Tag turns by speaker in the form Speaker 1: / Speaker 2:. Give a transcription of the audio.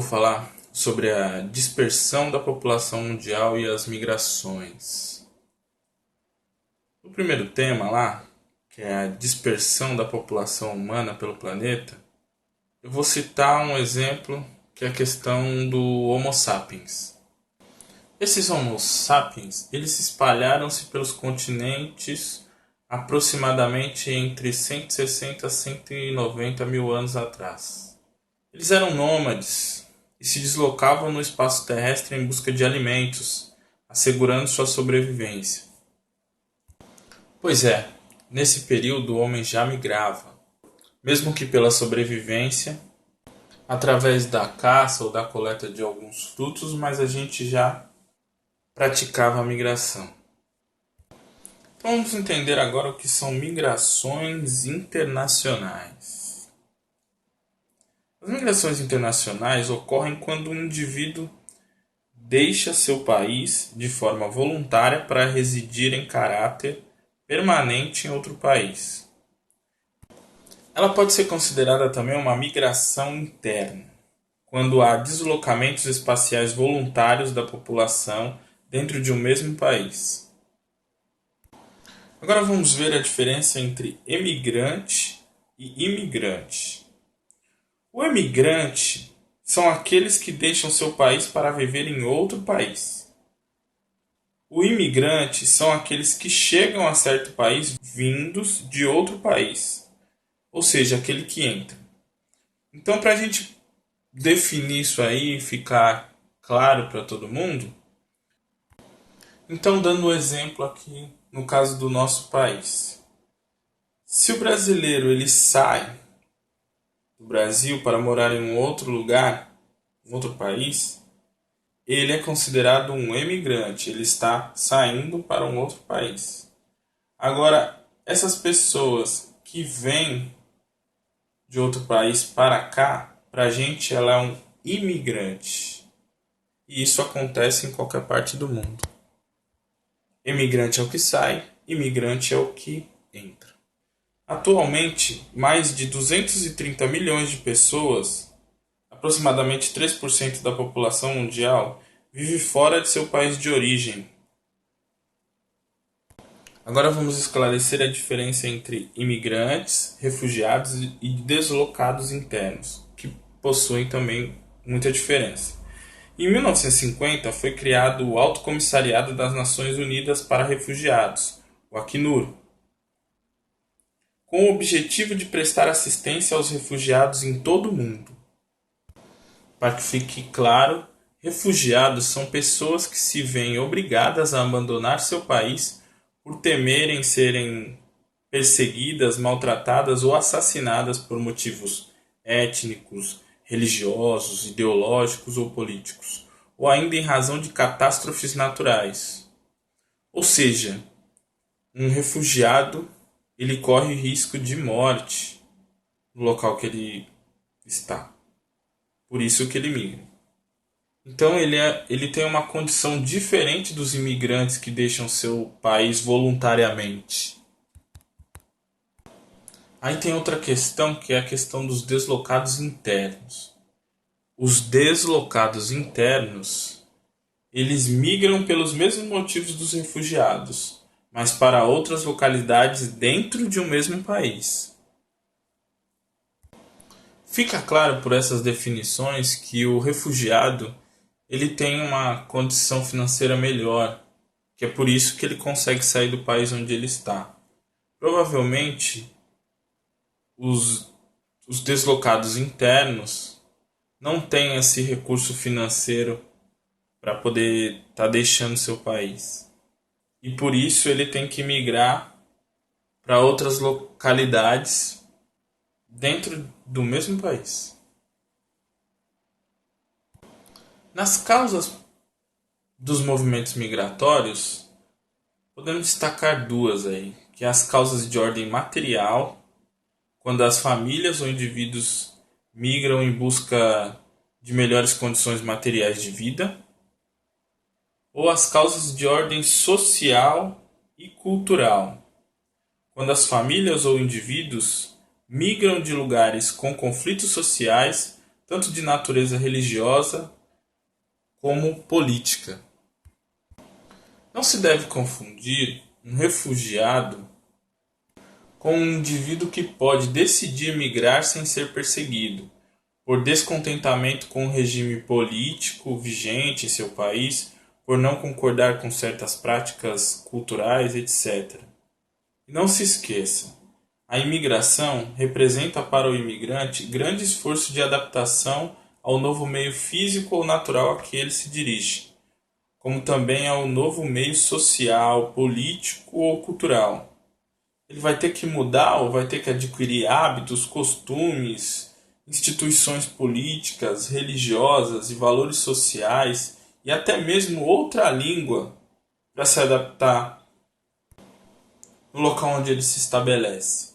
Speaker 1: falar sobre a dispersão da população mundial e as migrações. No primeiro tema lá, que é a dispersão da população humana pelo planeta, eu vou citar um exemplo que é a questão do Homo sapiens. Esses Homo sapiens, eles se espalharam-se pelos continentes aproximadamente entre 160 a 190 mil anos atrás. Eles eram nômades e se deslocavam no espaço terrestre em busca de alimentos, assegurando sua sobrevivência. Pois é, nesse período o homem já migrava, mesmo que pela sobrevivência, através da caça ou da coleta de alguns frutos, mas a gente já praticava a migração. Então vamos entender agora o que são migrações internacionais. As migrações internacionais ocorrem quando um indivíduo deixa seu país de forma voluntária para residir em caráter permanente em outro país. Ela pode ser considerada também uma migração interna, quando há deslocamentos espaciais voluntários da população dentro de um mesmo país. Agora vamos ver a diferença entre emigrante e imigrante. O emigrante são aqueles que deixam seu país para viver em outro país. O imigrante são aqueles que chegam a certo país vindos de outro país, ou seja, aquele que entra. Então, para a gente definir isso aí e ficar claro para todo mundo, então dando um exemplo aqui no caso do nosso país. Se o brasileiro ele sai do Brasil para morar em um outro lugar, um outro país, ele é considerado um emigrante, ele está saindo para um outro país. Agora, essas pessoas que vêm de outro país para cá, para a gente ela é um imigrante. E isso acontece em qualquer parte do mundo. Emigrante é o que sai, imigrante é o que entra. Atualmente, mais de 230 milhões de pessoas, aproximadamente 3% da população mundial, vive fora de seu país de origem. Agora vamos esclarecer a diferença entre imigrantes, refugiados e deslocados internos, que possuem também muita diferença. Em 1950 foi criado o Alto Comissariado das Nações Unidas para Refugiados, o Acnur, com o objetivo de prestar assistência aos refugiados em todo o mundo. Para que fique claro, refugiados são pessoas que se veem obrigadas a abandonar seu país por temerem serem perseguidas, maltratadas ou assassinadas por motivos étnicos, religiosos, ideológicos ou políticos, ou ainda em razão de catástrofes naturais. Ou seja, um refugiado ele corre risco de morte no local que ele está. Por isso que ele migra. Então ele tem uma condição diferente dos imigrantes que deixam seu país voluntariamente. Aí tem outra questão que é a questão dos deslocados internos. Os deslocados internos, eles migram pelos mesmos motivos dos refugiados, mas para outras localidades dentro de um mesmo país. Fica claro por essas definições que o refugiado ele tem uma condição financeira melhor, que é por isso que ele consegue sair do país onde ele está. Provavelmente, os deslocados internos não têm esse recurso financeiro para poder estar deixando seu país. E por isso ele tem que migrar para outras localidades dentro do mesmo país. Nas causas dos movimentos migratórios, podemos destacar duas aí, que é as causas de ordem material, quando as famílias ou indivíduos migram em busca de melhores condições materiais de vida, ou as causas de ordem social e cultural, quando as famílias ou indivíduos migram de lugares com conflitos sociais tanto de natureza religiosa como política. Não se deve confundir um refugiado com um indivíduo que pode decidir migrar sem ser perseguido, por descontentamento com o regime político vigente em seu país, por não concordar com certas práticas culturais, etc. E não se esqueça, a imigração representa para o imigrante grande esforço de adaptação ao novo meio físico ou natural a que ele se dirige, como também ao novo meio social, político ou cultural. Ele vai ter que mudar ou vai ter que adquirir hábitos, costumes, instituições políticas, religiosas e valores sociais e até mesmo outra língua para se adaptar no local onde ele se estabelece.